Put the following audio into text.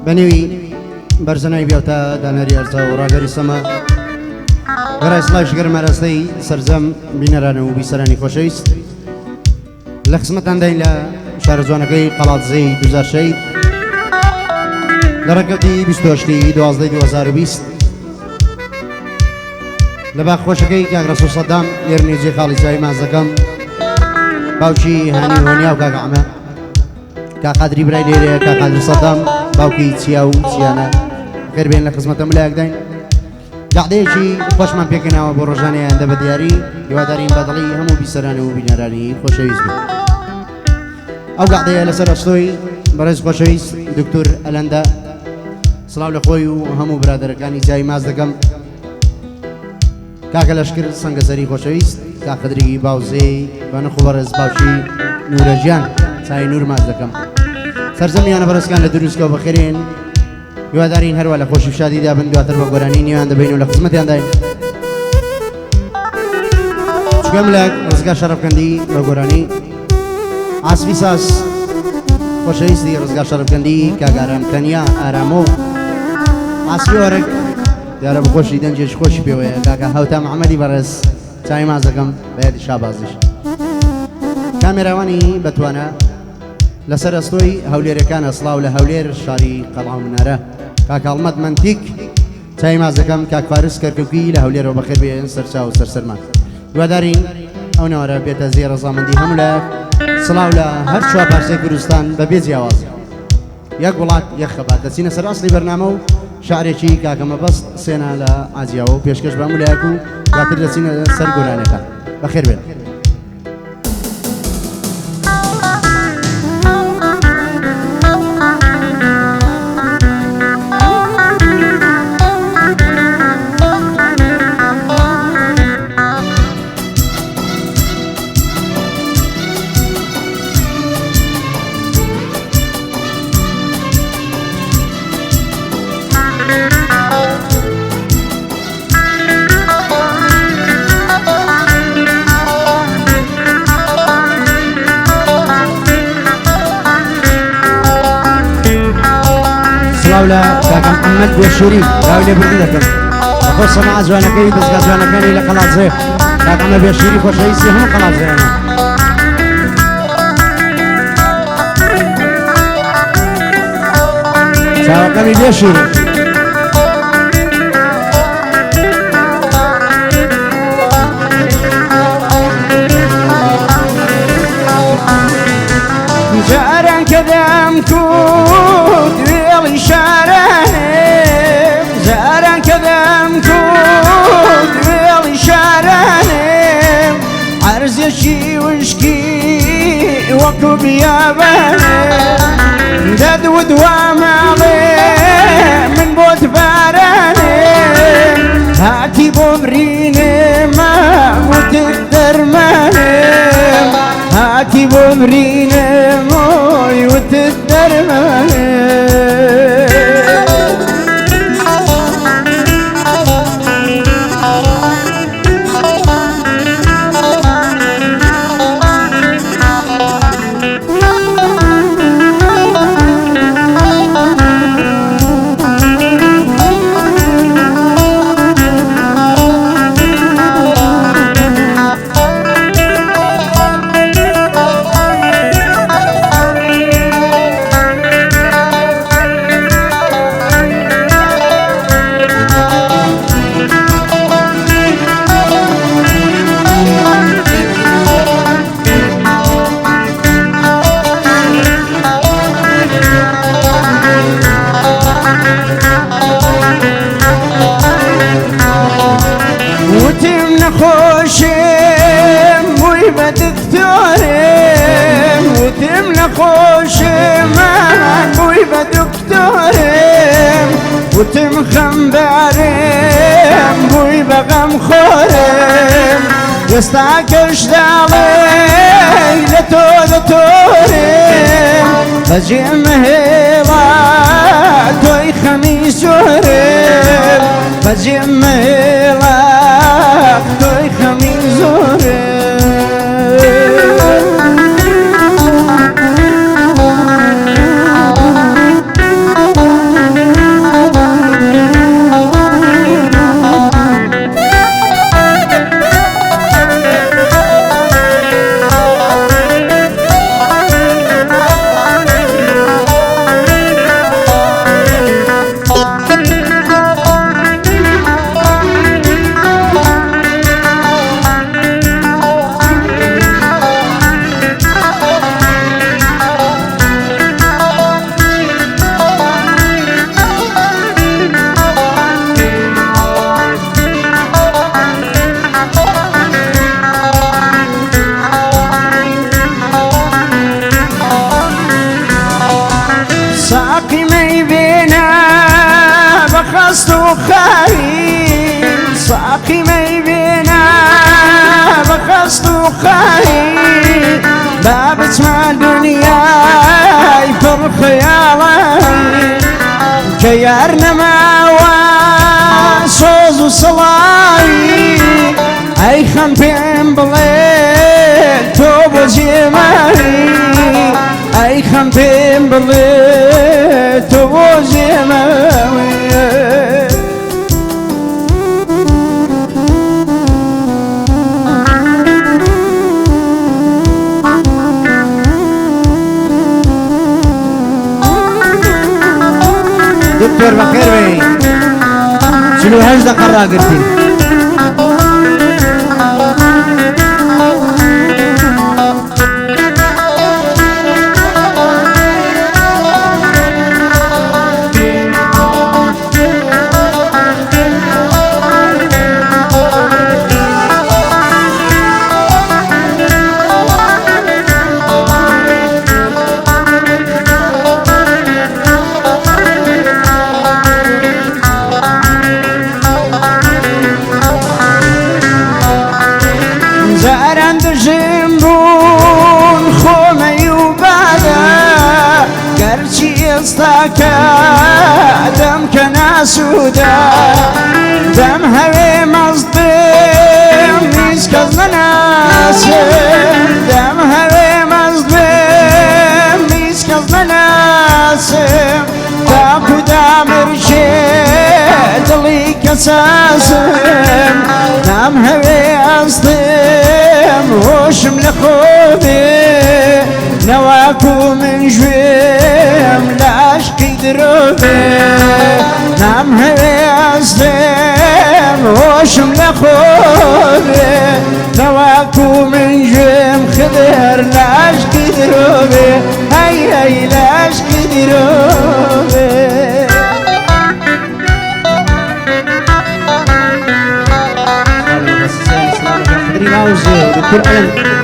بنوي برزناي بيوتا دانري ارزا وراغري سما غرا اسلاش غير مرستي سرزم بينرانو بيسراني خوشيست لخصمت عندي لا شارزوانكي قلات زي دوزار شيد لرقبتي بستوشتي دوازدي 2020 لباق خوشكي كاك رسول صدام يرني جي خالي زي ما زكم باوشي هاني هونيا وكاك عما كاك قادري براي ليري كاك قادري صدام باوكي تسياو تسيانا خير بين لخصمت ملاك داين قعديشي خوش من بيكنا وبرجاني عند بدياري يوادارين بدلي همو بيسراني وبينراني خوشويز بي او قعدي لسر اشتوي برز خوشويز دكتور الاندا سلام لخوي وهمو برادر كاني زي ما زكم كاك الاشكر سنگ زري خوشويز كاك قدري باوزي بانو خبرز باوشي نور جان ساي نور ما زكم سرزمي انا برز كان لدروسكو بخيرين يوادارين هر ولا خوش شادي دا بن دواتر بقرانين يوان دبينو لخصمتي عنداين شكم لك رزقا شرف كندي بقراني عصفي ساس خوش ريسدي رزقا شرف كندي كاقارم كنيا آرامو عصفي ورق دارا بخوش ديدن جيش خوش بيوه كاكا هوتا محمدي برز چاي مازكم بيدي شابازش كاميراواني بتوانا لسر استوي هولير كان اصلاو لهولير شاري قلعه مناره كاك المد منتيك تاي ما زكم كاك فارس كركوكي لهولير وبخير بين سرشا وسرسرمان ودارين او نورا بيت زير زامندي هملا صلاو له هر شو بارسي كردستان ببيزي اواز ياك ولاك يا خبات دسينا سر اصلي برنامج شعري شي كاك ما بس سينا لا ازياو بيشكش باملاكو كاتر دسينا سر قرانك بخير بين كاك محمد بوشوري راولي برديدكم أخص مع زوانكي بس زوانكاني لقلات زي كاك محمد بوشوري خوش رئيسي هم قلات زي أنا ساوكمي بوشوري جاران كذام كود شارانم زاران كذام كود ويلي شارانم عرزشي وشكي وكو بيابانم داد ودوام عليم من بوت بارانم هاتي بمرينم ما وتقدر مانم هاتي بمرينم وتقدر مانم خوشم وی به دکترم وتم نخوشم وی به دکترم وتم خمبرم وی به غم خورم يستعكش دالي لتورم بجيم هلا توي خميس ورم بجيم هلا توي خميس ورم خاين ساقي ما يبينا بخست خاين بابت مع الدنيا يفر خيالي جيارنا ما صوز وصلاي اي خنبين بليل توب وجمالي اي خنبين بليل توب وجمالي دكتور بخير بي شنو هجدة قرار قلتي جنبون خومي وبادا قرشي استاكا دم كنا سودا دم هوي مصدم ميسكز مناسم دم هوي مصدم ميسكز مناسم تاكو دامر شيد لي كساسم دم هوي أصدم وشم لخوبي نواكو من جويم لعشقي دروبي نام هوي أصدم وشم لخوبي نواكو من جويم خضر لعشقي دروبي هاي هاي لعشقي دروبي دكتور علم